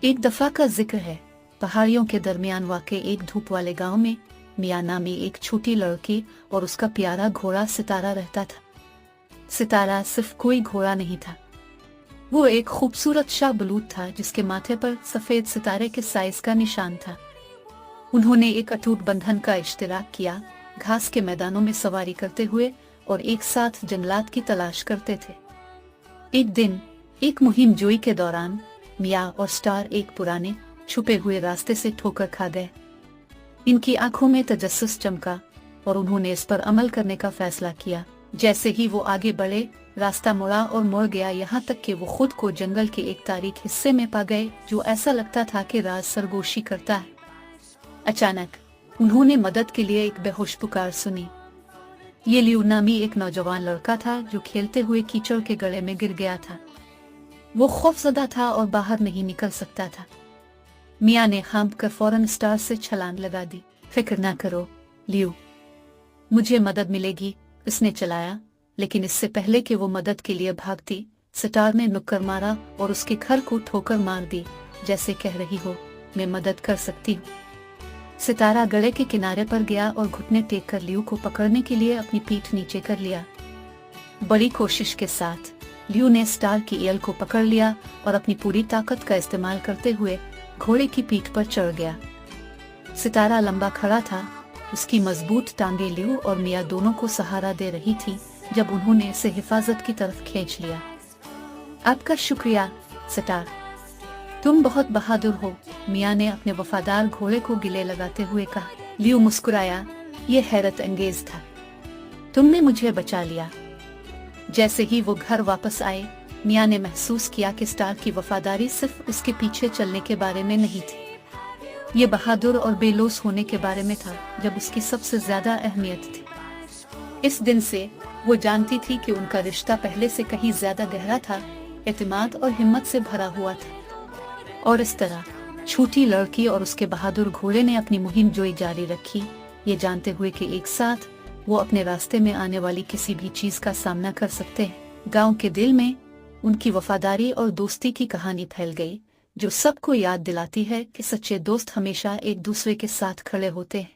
एक दफा का जिक्र है, पहाड़ियों के दरमियान वाक़े एक धूप वाले गांव में मियाँ नामी एक छोटी लड़की और उसका प्यारा घोड़ा सितारा रहता था। सितारा सिर्फ कोई घोड़ा नहीं था, वो एक खूबसूरत शाहबलूत था जिसके माथे पर सफेद सितारे के साइज का निशान था। उन्होंने एक अटूट बंधन का इश्तिराक किया, घास के मैदानों में सवारी करते हुए और एक साथ जंगलात की तलाश करते थे। एक दिन एक मुहिम जोई के दौरान मिया और स्टार एक पुराने छुपे हुए रास्ते से ठोकर खा गए। इनकी आंखों में तजस्सुस चमका और उन्होंने इस पर अमल करने का फैसला किया। जैसे ही वो आगे बढ़े, रास्ता मुड़ा और मुड़ गया, यहाँ तक कि वो खुद को जंगल के एक तारीक हिस्से में पा गए जो ऐसा लगता था कि राज सरगोशी करता है। अचानक उन्होंने मदद के लिए एक बेहोश पुकार सुनी। ये लियू नामी एक नौजवान लड़का था जो खेलते हुए कीचड़ के गले में गिर गया था। वो खौफजदा था और बाहर नहीं निकल सकता था। मियाँ ने हाँप कर फौरन स्टार से छलांग लगा दी। फिक्र ना करो लियू, मुझे मदद मिलेगी, उसने चलाया। लेकिन इससे पहले कि वो मदद के लिए भागती, स्टार ने नुक्कर मारा और उसके घर को ठोकर मार दी, जैसे कह रही हो मैं मदद कर सकती हूँ। सितारा गले के किनारे पर गया और घुटने टेक कर लियू को पकड़ने के लिए अपनी पीठ नीचे कर लिया। बड़ी कोशिश के साथ लियू ने स्टार की एल को पकड़ लिया और अपनी पूरी ताकत का इस्तेमाल करते हुए घोड़े की पीठ पर चढ़ गया। सितारा लंबा खड़ा था, उसकी मजबूत टांगे लियू और मिया दोनों को सहारा दे रही थी जब उन्होंने इसे हिफाजत की तरफ खींच लिया। आपका शुक्रिया स्टार, तुम बहुत बहादुर हो, मिया ने अपने वफादार घोड़े को गिले लगाते हुए कहा। लियू मुस्कुराया, ये हैरत अंगेज था, तुमने मुझे बचा लिया। जैसे ही वो घर वापस आए, मिया ने महसूस किया कि स्टार की वफादारी सिर्फ उसके पीछे चलने के बारे में नहीं थी, ये बहादुर और बेलौस होने के बारे में था जब उसकी सबसे ज्यादा अहमियत थी। इस दिन से वो जानती थी कि उनका रिश्ता पहले से कहीं ज्यादा गहरा था, एतमाद और हिम्मत से भरा हुआ था। और इस तरह छोटी लड़की और उसके बहादुर घोड़े ने अपनी मुहिम जोई जारी रखी, ये जानते हुए कि एक साथ वो अपने रास्ते में आने वाली किसी भी चीज का सामना कर सकते हैं। गांव के दिल में उनकी वफादारी और दोस्ती की कहानी फैल गई, जो सबको याद दिलाती है कि सच्चे दोस्त हमेशा एक दूसरे के साथ खड़े होते हैं।